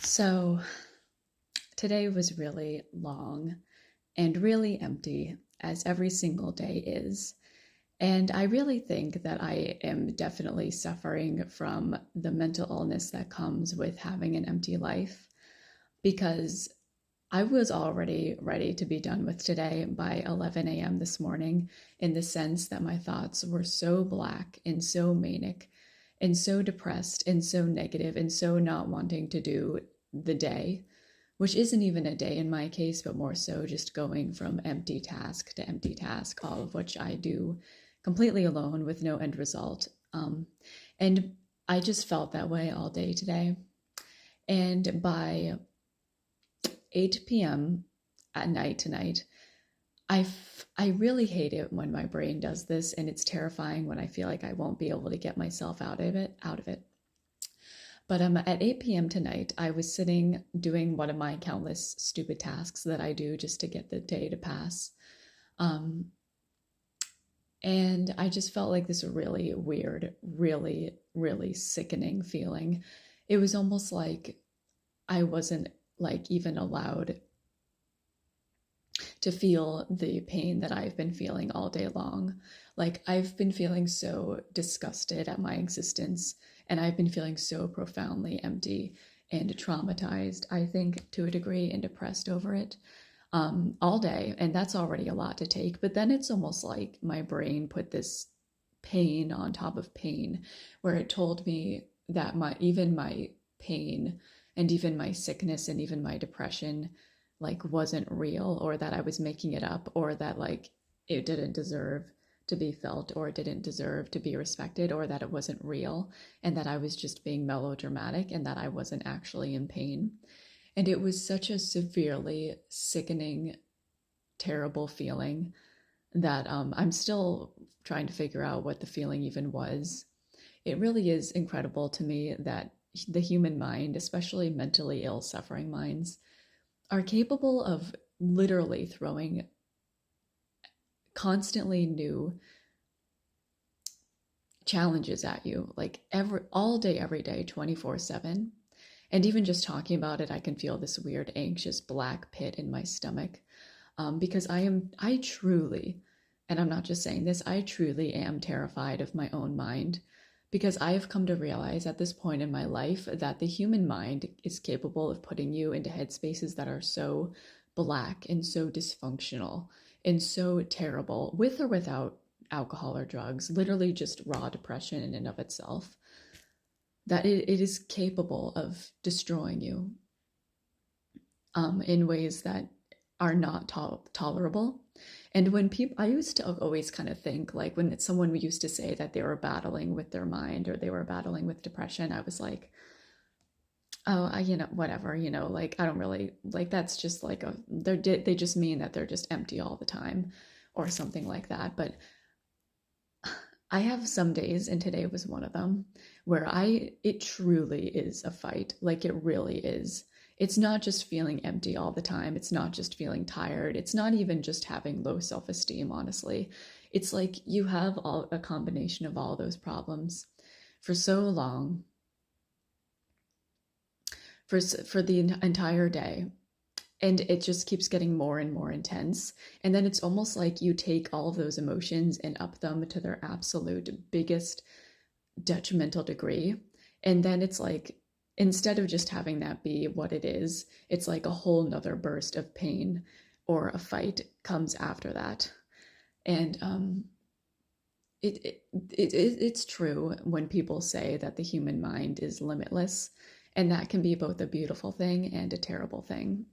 So today was really long and really empty, as every single day is. And I really think that I am definitely suffering from the mental illness that comes with having an empty life because I was already ready to be done with today by 11 a.m. this morning, in the sense that my thoughts were so black and so manic and so depressed and so negative and so not wanting to do the day, which isn't even a day in my case, but more so just going from empty task to empty task, all of which I do completely alone with no end result. And I just felt that way all day today. And by 8 p.m. at night tonight, I really hate it when my brain does this, and it's terrifying when I feel like I won't be able to get myself out of it. But at 8 p.m. tonight, I was sitting doing one of my countless stupid tasks that I do just to get the day to pass. Um, and I just felt like this really weird, really, really sickening feeling. It was almost like I wasn't like even allowed to feel the pain that I've been feeling all day long. Like, I've been feeling so disgusted at my existence, and I've been feeling so profoundly empty and traumatized, I think, to a degree, and depressed over it all day. And that's already a lot to take. But then it's almost like my brain put this pain on top of pain, where it told me that my pain and even my sickness and even my depression like wasn't real, or that I was making it up, or that like it didn't deserve to be felt, or it didn't deserve to be respected, or that it wasn't real, and that I was just being melodramatic, and that I wasn't actually in pain. And it was such a severely sickening, terrible feeling that I'm still trying to figure out what the feeling even was. It really is incredible to me that the human mind, especially mentally ill, suffering minds, are capable of literally throwing constantly new challenges at you, like every all day, every day, 24/7. And even just talking about it, I can feel this weird, anxious black pit in my stomach, because I truly, and I'm not just saying this, I truly am terrified of my own mind, because I have come to realize at this point in my life that the human mind is capable of putting you into headspaces that are so black and so dysfunctional and so terrible, with or without alcohol or drugs, literally just raw depression in and of itself, that it is capable of destroying you in ways that are not tolerable. And when people, I used to always kind of think like when someone used to say that they were battling with their mind or they were battling with depression, I was like, oh, whatever, like I don't really like that's just like they just mean that they're just empty all the time or something like that. But I have some days, and today was one of them, where it truly is a fight. Like it really is. It's not just feeling empty all the time. It's not just feeling tired. It's not even just having low self-esteem, honestly. It's like you have a combination of all those problems for so long, for the entire day. And it just keeps getting more and more intense. And then it's almost like you take all of those emotions and up them to their absolute biggest detrimental degree. And then it's like, instead of just having that be what it is, it's like a whole nother burst of pain or a fight comes after that. And it's true when people say that the human mind is limitless, and that can be both a beautiful thing and a terrible thing.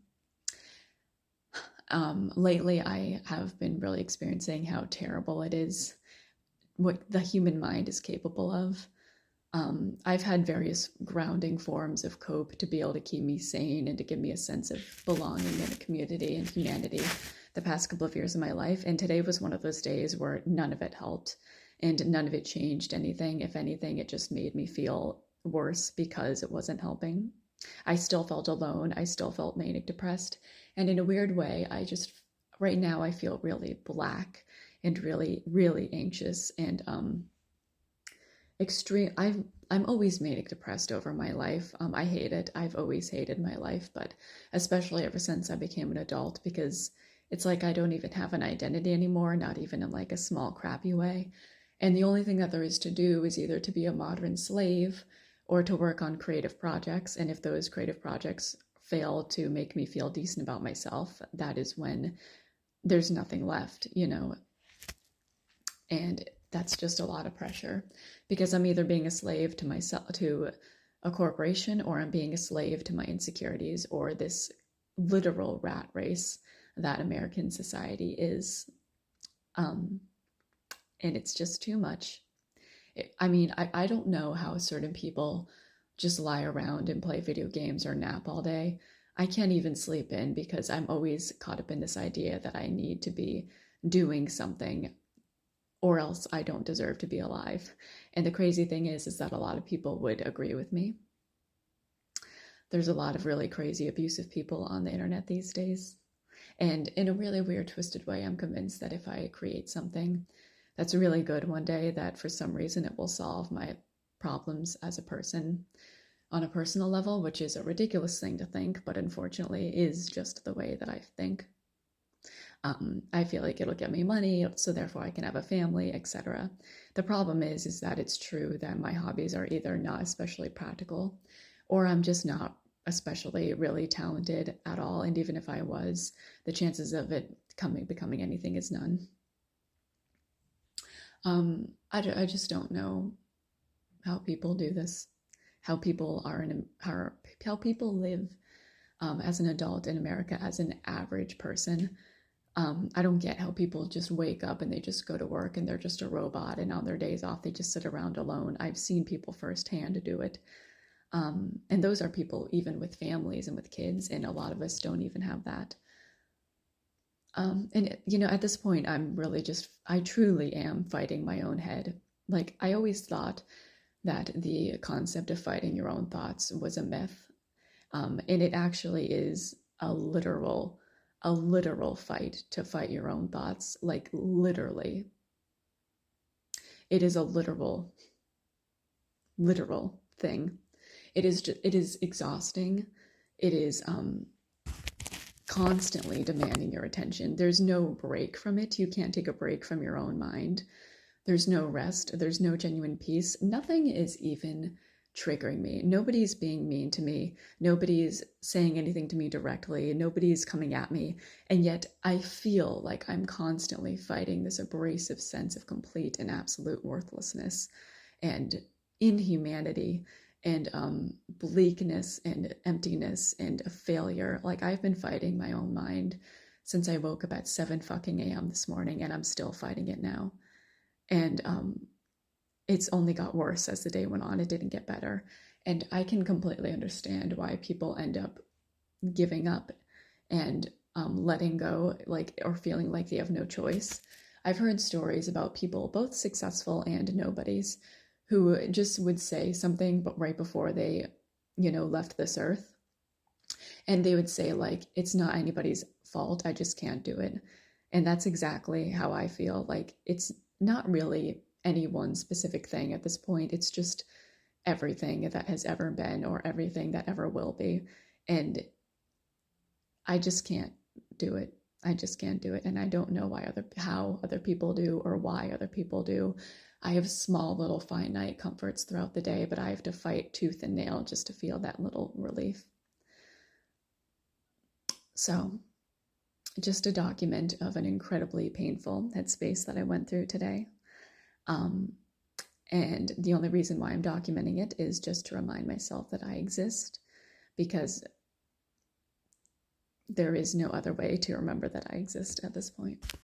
Lately, I have been really experiencing how terrible it is, what the human mind is capable of. I've had various grounding forms of cope to be able to keep me sane and to give me a sense of belonging in a community and humanity the past couple of years of my life. And today was one of those days where none of it helped and none of it changed anything. If anything, it just made me feel worse because it wasn't helping. I still felt alone. I still felt manic depressed. And in a weird way, right now, I feel really black and really, really anxious and extreme. I'm always manic depressed over my life. I hate it. I've always hated my life, but especially ever since I became an adult, because it's like I don't even have an identity anymore, not even in like a small, crappy way. And the only thing that there is to do is either to be a modern slave or to work on creative projects. And if those creative projects fail to make me feel decent about myself, that is when there's nothing left, you know. And that's just a lot of pressure because I'm either being a slave to myself, to a corporation, or I'm being a slave to my insecurities or this literal rat race that American society is. Um, and it's just too much. I mean, I don't know how certain people just lie around and play video games or nap all day. I can't even sleep in because I'm always caught up in this idea that I need to be doing something or else I don't deserve to be alive. And the crazy thing is that a lot of people would agree with me. There's a lot of really crazy, abusive people on the internet these days. And in a really weird, twisted way, I'm convinced that if I create something that's really good one day, that for some reason it will solve my problems as a person on a personal level, which is a ridiculous thing to think, but unfortunately is just the way that I think. I feel like it'll get me money, so therefore I can have a family, etc. The problem is that it's true that my hobbies are either not especially practical, or I'm just not especially really talented at all. And even if I was, the chances of it becoming anything is none. I just don't know how people do this, how people how people live as an adult in America as an average person. I don't get how people just wake up and they just go to work and they're just a robot, and on their days off they just sit around alone. I've seen people firsthand do it. And those are people even with families and with kids, and a lot of us don't even have that. And you know, at this point, I truly am fighting my own head. Like, I always thought that the concept of fighting your own thoughts was a myth. And it actually is a literal fight to fight your own thoughts. Like, literally. It is a literal thing. It is exhausting. It is constantly demanding your attention. There's no break from it. You can't take a break from your own mind. There's no rest. There's no genuine peace. Nothing is even triggering me. Nobody's being mean to me. Nobody's saying anything to me directly. Nobody's coming at me. And yet I feel like I'm constantly fighting this abrasive sense of complete and absolute worthlessness and inhumanity and bleakness and emptiness and a failure. Like, I've been fighting my own mind since I woke up at 7 fucking a.m. this morning, and I'm still fighting it now. And it's only got worse as the day went on. It didn't get better. And I can completely understand why people end up giving up and letting go, like, or feeling like they have no choice. I've heard stories about people, both successful and nobodies, who just would say something but right before they, you know, left this earth. And they would say, like, it's not anybody's fault. I just can't do it. And that's exactly how I feel. Like, it's not really any one specific thing at this point. It's just everything that has ever been or everything that ever will be. And I just can't do it. I just can't do it. And I don't know how other people do or why other people do. I have small little finite comforts throughout the day, but I have to fight tooth and nail just to feel that little relief. So, just a document of an incredibly painful headspace that I went through today. And the only reason why I'm documenting it is just to remind myself that I exist, because there is no other way to remember that I exist at this point.